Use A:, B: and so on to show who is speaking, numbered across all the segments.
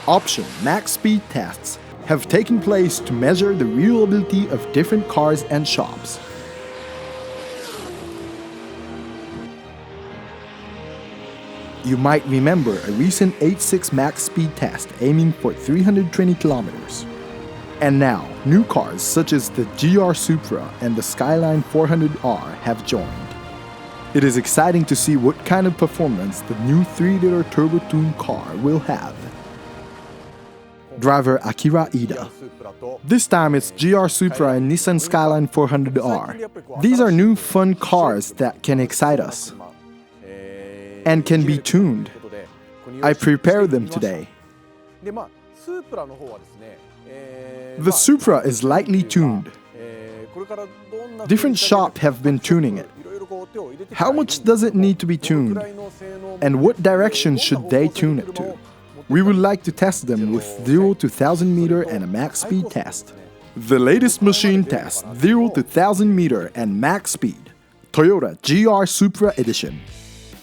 A: Option max speed tests have taken place to measure the reliability of different cars and shops. You might remember a recent 8.6 max speed test aiming for 320 kilometers. And now, new cars such as the GR Supra and the Skyline 400R have joined. It is exciting to see what kind of performance the new 3-liter turbo-tuned car will have. Driver Akira Iida. This time it's GR Supra and Nissan Skyline 400R. These are new fun cars that can excite us and can be tuned. I prepared them today. The Supra is lightly tuned. Different shops have been tuning it. How much does it need to be tuned? And what direction should they tune it to? We would like to test them with 0 to 1000 meter and a max speed test. The latest machine test, 0 to 1000 meter and max speed. Toyota GR Supra Edition.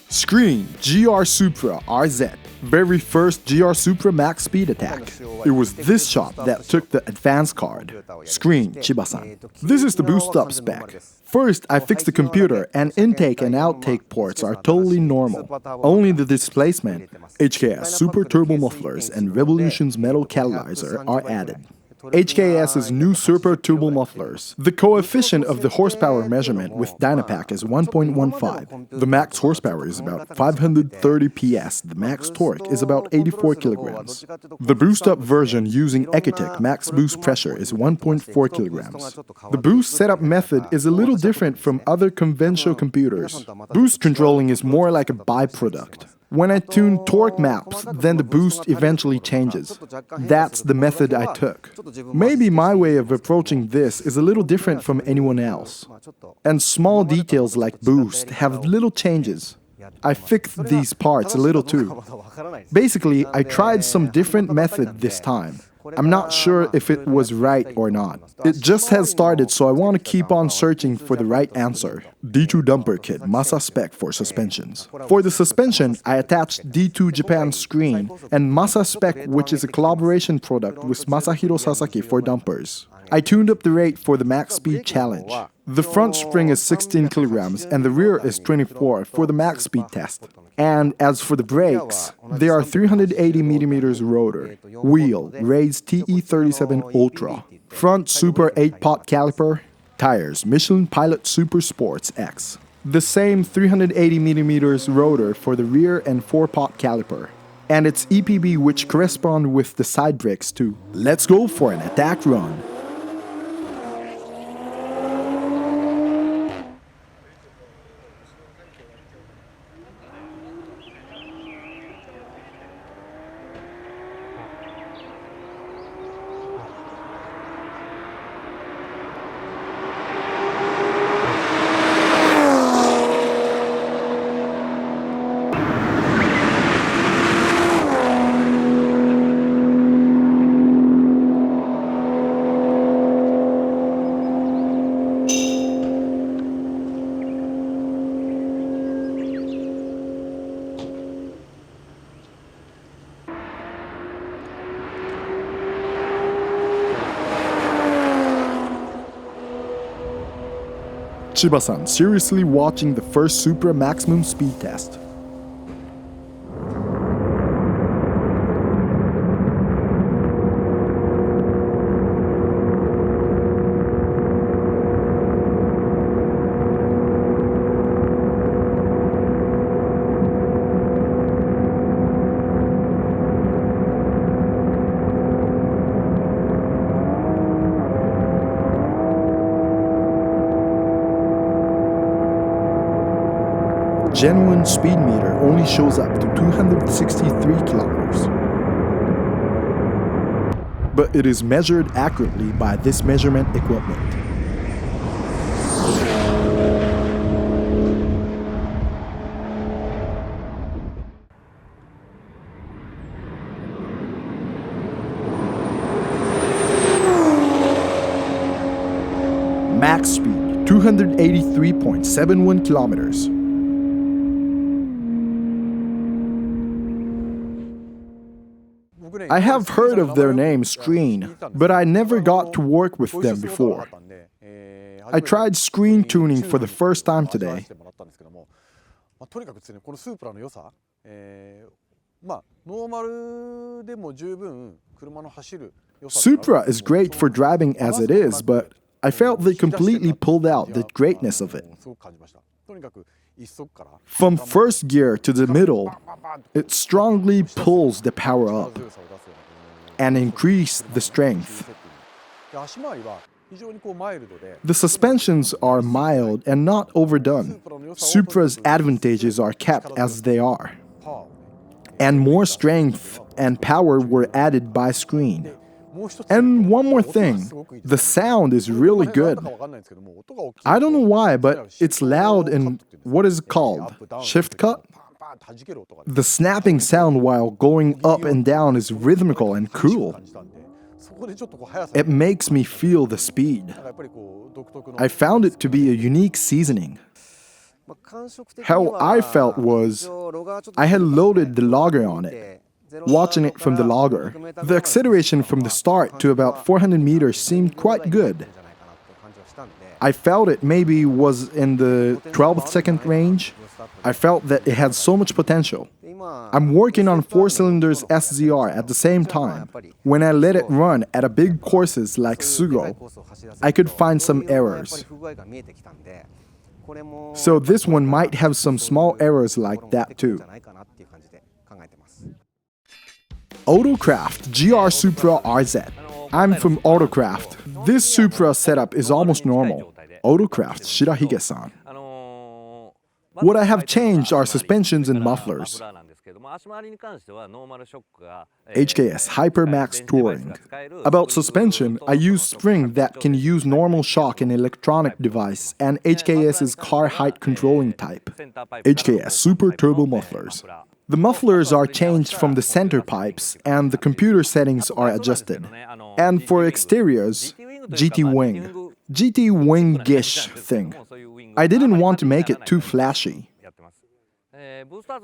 A: Screen GR Supra RZ. Very first GR Supra max speed attack. It was this shop that took the advanced card. Screen Chiba-san. This is the boost up spec. First, I fixed the computer and intake and outtake ports are totally normal. Only the displacement, HKS Super Turbo Mufflers and Revolution's metal catalyzer are added. HKS's new Super Turbo Mufflers. The coefficient of the horsepower measurement with Dynapack is 1.15. The max horsepower is about 530 PS. The max torque is about 84 kilograms. The boost-up version using Ecotec max boost pressure is 1.4 kilograms. The boost setup method is a little different from other conventional computers. Boost controlling is more like a byproduct. When I tune torque maps, then the boost eventually changes. That's the method I took. Maybe my way of approaching this is a little different from anyone else. And small details like boost have little changes. I fixed these parts a little too. Basically, I tried some different method this time. I'm not sure if it was right or not. It just has started, so I want to keep on searching for the right answer. D2 dumper kit, Masa spec for suspensions. For the suspension, I attached D2 Japan screen and Masa spec, which is a collaboration product with Masahiro Sasaki for dumpers. I tuned up the rate for the max speed challenge. The front spring is 16 kilograms and the rear is 24 for the max speed test. And as for the brakes, they are 380mm rotor, wheel raised TE37 Ultra, front Super 8-pot caliper, tires Michelin Pilot Super Sports X. The same 380mm rotor for the rear and 4-pot caliper. And its EPB which correspond with the side brakes too. Let's go for an attack run. Chiba-san seriously watching the first Supra maximum speed test. Genuine speed meter only shows up to 263 kilometers. But it is measured accurately by this measurement equipment. Max speed 283.71 kilometers. I have heard of their name Screen, but I never got to work with them before. I tried screen tuning for the first time today. Supra is great for driving as it is, but I felt they completely pulled out the greatness of it. From first gear to the middle, it strongly pulls the power up and increases the strength. The suspensions are mild and not overdone. Supra's advantages are kept as they are. And more strength and power were added by Screen. And one more thing, the sound is really good. I don't know why, but it's loud in what is it called? Shift cut? The snapping sound while going up and down is rhythmical and cool. It makes me feel the speed. I found it to be a unique seasoning. How I felt was, I had loaded the logger on it. Watching it from the logger, the acceleration from the start to about 400 meters seemed quite good. I felt it maybe was in the 12th second range. I felt that it had so much potential. I'm working on 4 cylinders SZR at the same time. When I let it run at a big courses like Sugo, I could find some errors. So this one might have some small errors like that too. Autocraft GR Supra RZ. I'm from Autocraft. This Supra setup is almost normal. Autocraft Shirahige-san. What I have changed are suspensions and mufflers. HKS Hypermax Touring. About suspension, I use spring that can use normal shock and electronic device and HKS's car height controlling type. HKS Super Turbo Mufflers. The mufflers are changed from the center pipes and the computer settings are adjusted. And for exteriors, GT Wing. GT Wing-ish thing. I didn't want to make it too flashy.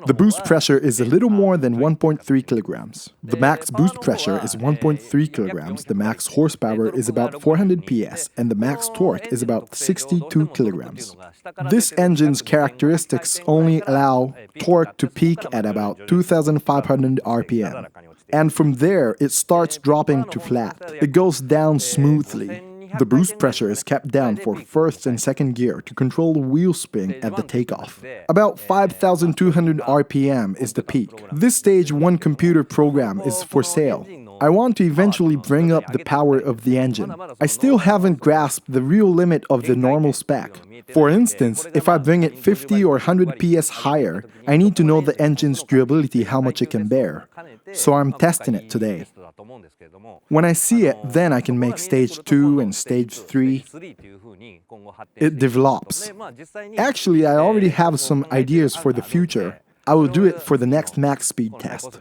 A: The boost pressure is a little more than 1.3 kilograms. The max boost pressure is 1.3 kilograms, the max horsepower is about 400 PS, and the max torque is about 62 kilograms. This engine's characteristics only allow torque to peak at about 2,500 RPM. And from there, it starts dropping to flat. It goes down smoothly. The boost pressure is kept down for first and second gear to control the wheel spin at the takeoff. About 5,200 RPM is the peak. This stage 1 computer program is for sale. I want to eventually bring up the power of the engine. I still haven't grasped the real limit of the normal spec. For instance, if I bring it 50 or 100 PS higher, I need to know the engine's durability, how much it can bear. So I'm testing it today. When I see it, then I can make stage 2 and stage 3. It develops. Actually, I already have some ideas for the future. I will do it for the next max speed test.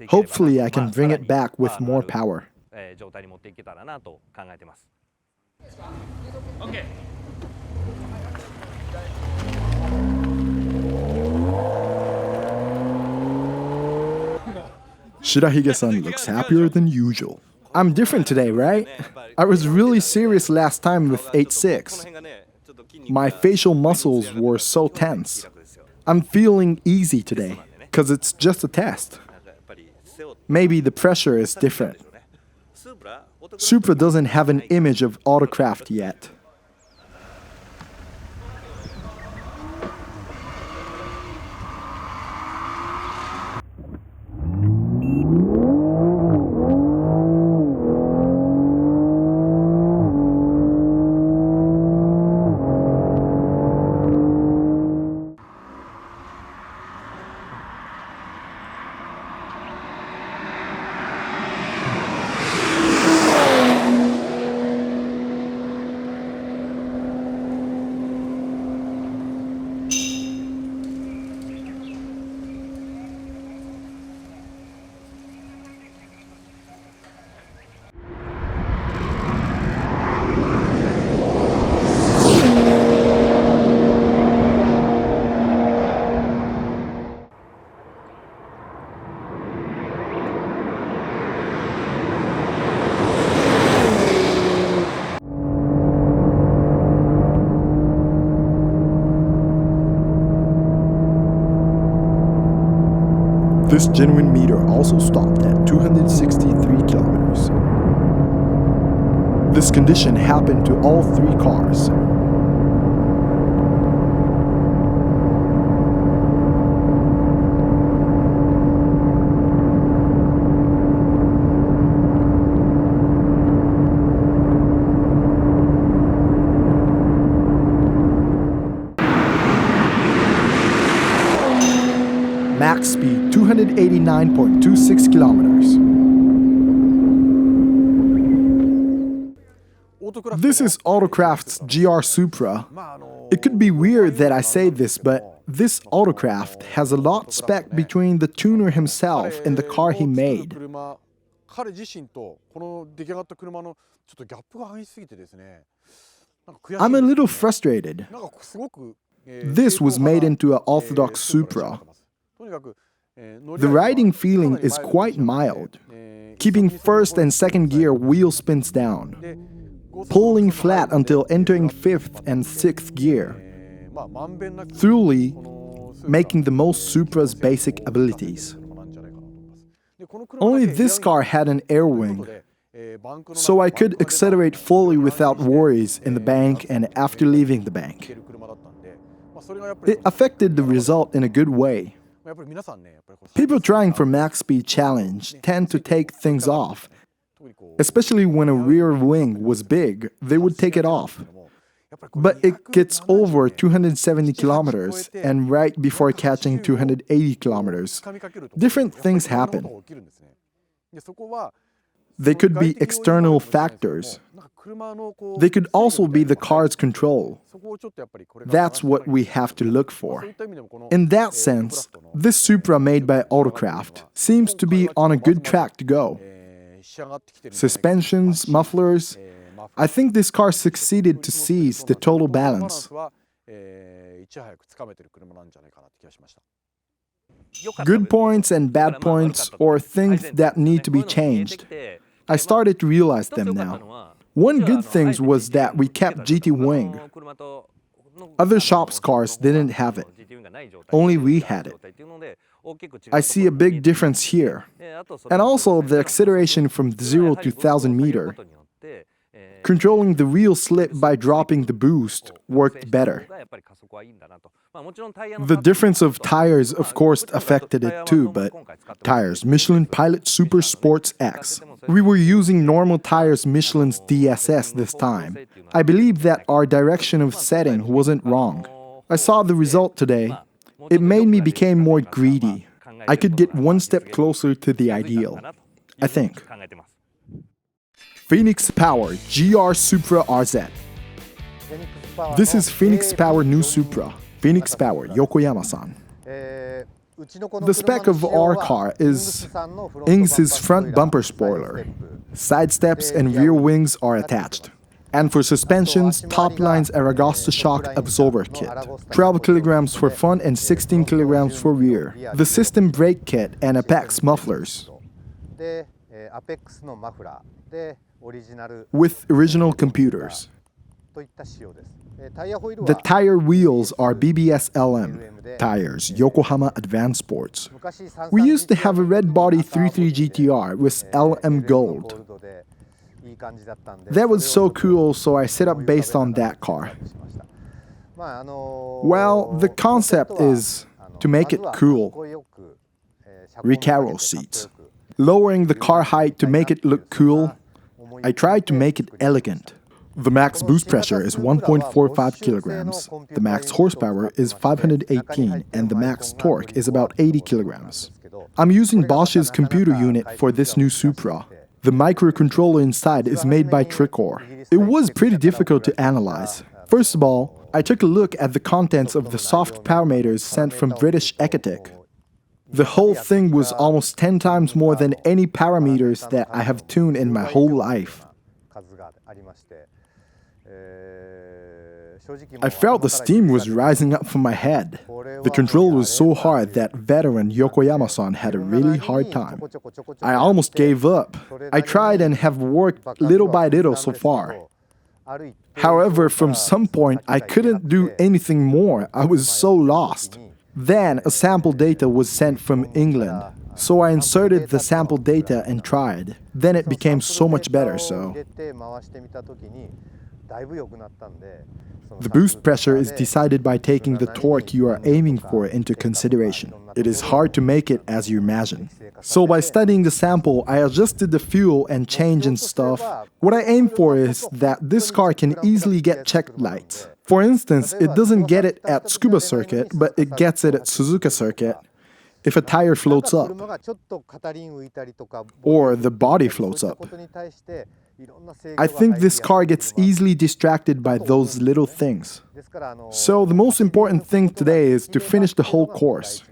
A: Hopefully, I can bring it back with more power. Shirahige-san looks happier than usual. I'm different today, right? I was really serious last time with 8.6. My facial muscles were so tense. I'm feeling easy today, because it's just a test. Maybe the pressure is different. Supra doesn't have an image of Autocraft yet. This genuine meter also stopped at 263 kilometers. This condition happened to all three cars. Max speed 289.26 kilometers. This is Autocraft's GR Supra. It could be weird that I say this, but this Autocraft has a lot spec between the tuner himself and the car he made. I'm a little frustrated. This was made into an orthodox Supra. The riding feeling is quite mild. Keeping first and second gear wheel spins down. Pulling flat until entering fifth and sixth gear. Thoroughly making the most Supra's basic abilities. Only this car had an air wing, so I could accelerate fully without worries in the bank and after leaving the bank. It affected the result in a good way. People trying for max speed challenge tend to take things off. Especially when a rear wing was big, they would take it off. But it gets over 270 kilometers and right before catching 280 kilometers, different things happen. They could be external factors. They could also be the car's control. That's what we have to look for. In that sense, this Supra made by Autocraft seems to be on a good track to go. Suspensions, mufflers, I think this car succeeded to seize the total balance. Good points and bad points, or things that need to be changed. I started to realize them now. One good thing was that we kept GT wing. Other shops' cars didn't have it. Only we had it. I see a big difference here. And also the acceleration from 0 to 1000 meter. Controlling the real slip by dropping the boost worked better. The difference of tires of course affected it too, but tires Michelin Pilot Super Sports X. We were using normal tires Michelin's DSS this time. I believe that our direction of setting wasn't wrong. I saw the result today. It made me become more greedy. I could get one step closer to the ideal, I think. Phoenix Power GR Supra RZ. This is Phoenix Power new Supra. Phoenix Power, Yokoyama-san. The spec of our car is Ings' front bumper spoiler. Side steps and rear wings are attached. And for suspensions, top line's Aragosta shock absorber kit. 12 kilograms for front and 16 kilograms for rear. The system brake kit and Apex mufflers. With original computers. The tire wheels are BBS LM tires, Yokohama Advanced Sports. We used to have a red body 3.3 GTR with LM Gold. That was so cool, so I set up based on that car. Well, the concept is to make it cool. Recaro seats. Lowering the car height to make it look cool. I tried to make it elegant. The max boost pressure is 1.45 kilograms. The max horsepower is 518 and the max torque is about 80 kilograms. I'm using Bosch's computer unit for this new Supra. The microcontroller inside is made by Tricor. It was pretty difficult to analyze. First of all, I took a look at the contents of the soft parameters sent from British Ecotech. The whole thing was almost 10 times more than any parameters that I have tuned in my whole life. I felt the steam was rising up from my head. The control was so hard that veteran Yokoyama-san had a really hard time. I almost gave up. I tried and have worked little by little so far. However, from some point, I couldn't do anything more. I was so lost. Then, a sample data was sent from England. So I inserted the sample data and tried. Then it became so much better, so... The boost pressure is decided by taking the torque you are aiming for into consideration. It is hard to make it as you imagine. So by studying the sample, I adjusted the fuel and change and stuff. What I aim for is that this car can easily get checked lights. For instance, it doesn't get it at Tsukuba circuit, but it gets it at Suzuka circuit. If a tire floats up, or the body floats up. I think this car gets easily distracted by those little things. So the most important thing today is to finish the whole course.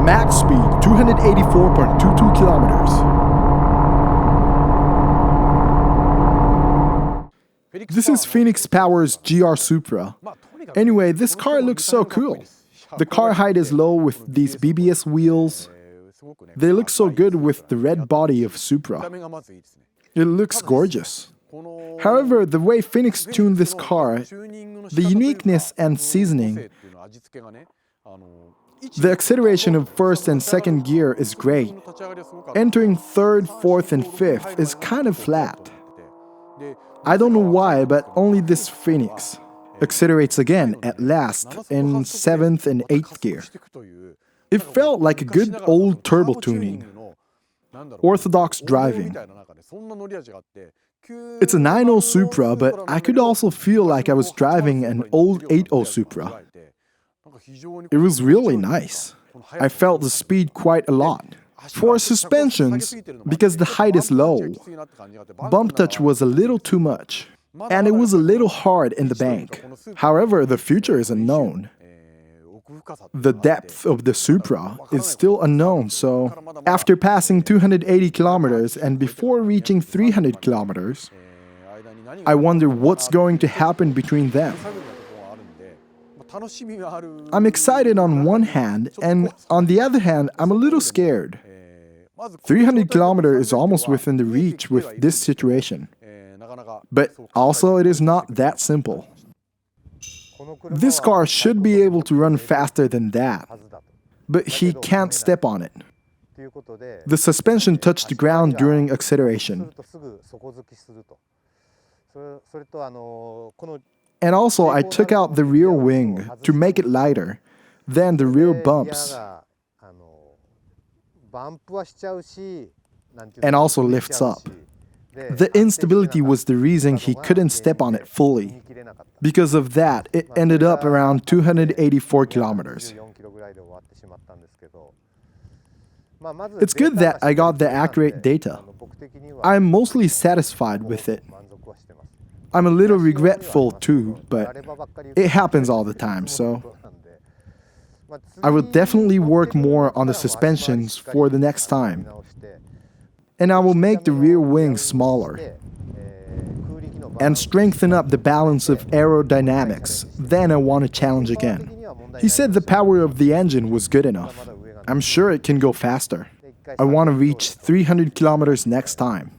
A: Max speed 284.22 kilometers. This is Phoenix Power's GR Supra. Anyway, this car looks so cool. The car height is low with these BBS wheels. They look so good with the red body of Supra. It looks gorgeous. However, the way Phoenix tuned this car, the uniqueness and seasoning, the acceleration of first and second gear is great. Entering third, fourth, and fifth is kind of flat. I don't know why, but only this Phoenix accelerates again at last in 7th and 8th gear. It felt like a good old turbo tuning. Orthodox driving. It's a 9.0 Supra, but I could also feel like I was driving an old 8.0 Supra. It was really nice. I felt the speed quite a lot. For suspensions, because the height is low, bump touch was a little too much, and it was a little hard in the bank. However, the future is unknown. The depth of the Supra is still unknown, so after passing 280 kilometers and before reaching 300 kilometers, I wonder what's going to happen between them. I'm excited on one hand, and on the other hand, I'm a little scared. 300 kilometers is almost within the reach with this situation. But also, it is not that simple. This car should be able to run faster than that, but he can't step on it. The suspension touched the ground during acceleration. And also, I took out the rear wing to make it lighter, then the rear bumps, and also lifts up. The instability was the reason he couldn't step on it fully. Because of that, it ended up around 284 kilometers. It's good that I got the accurate data. I'm mostly satisfied with it. I'm a little regretful too, but it happens all the time, so I will definitely work more on the suspensions for the next time. And I will make the rear wing smaller and strengthen up the balance of aerodynamics. Then I want to challenge again. He said the power of the engine was good enough. I'm sure it can go faster. I want to reach 300 kilometers next time.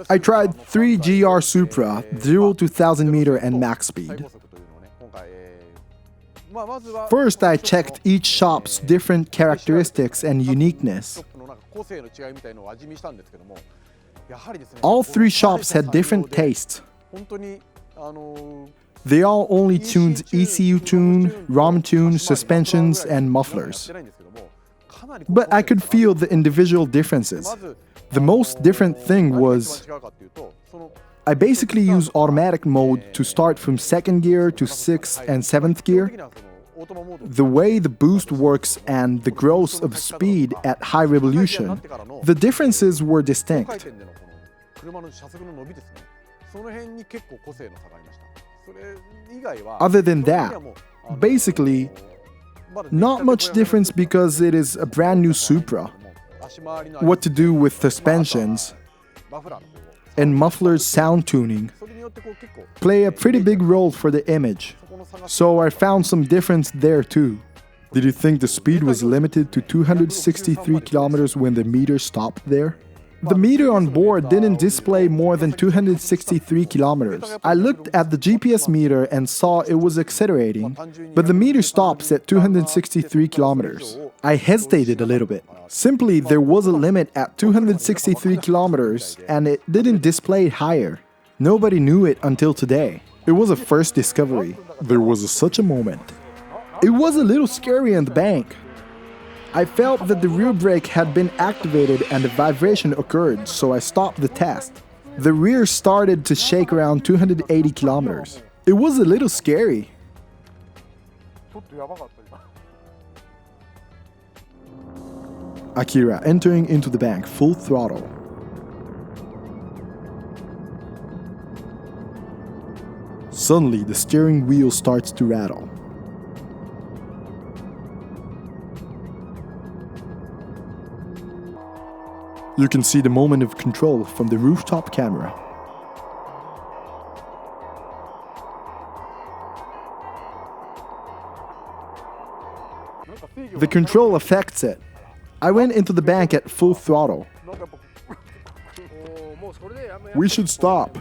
A: I tried 3 GR Supra, 0 to 1000 meter and max speed. First, I checked each shop's different characteristics and uniqueness. All 3 shops had different tastes. They all only tuned ECU tune, ROM tune, suspensions, and mufflers. But I could feel the individual differences. The most different thing was I basically use automatic mode to start from 2nd gear to 6th and 7th gear. The way the boost works and the growth of speed at high revolution, the differences were distinct. Other than that, basically, not much difference because it is a brand new Supra. What to do with suspensions and muffler's sound tuning play a pretty big role for the image. So I found some difference there too. Did you think the speed was limited to 263 kilometers when the meter stopped there? The meter on board didn't display more than 263 kilometers. I looked at the GPS meter and saw it was accelerating, but the meter stops at 263 kilometers. I hesitated a little bit. Simply, there was a limit at 263 kilometers and it didn't display higher. Nobody knew it until today. It was a first discovery. There was such a moment. It was a little scary in the bank. I felt that the rear brake had been activated and a vibration occurred, so I stopped the test. The rear started to shake around 280 kilometers. It was a little scary. Akira entering into the bank full throttle. Suddenly, the steering wheel starts to rattle. You can see the moment of control from the rooftop camera. The control affects it. I went into the bank at full throttle. We should stop.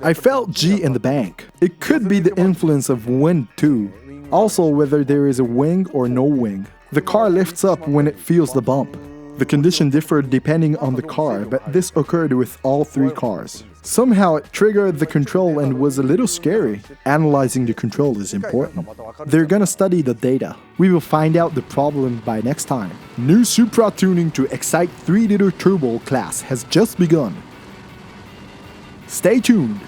A: I felt G in the bank. It could be the influence of wind too. Also whether there is a wing or no wing. The car lifts up when it feels the bump. The condition differed depending on the car, but this occurred with all 3 cars. Somehow it triggered the control and was a little scary. Analyzing the control is important. They're gonna study the data. We will find out the problem by next time. New Supra tuning to Excite 3-liter turbo class has just begun. Stay tuned!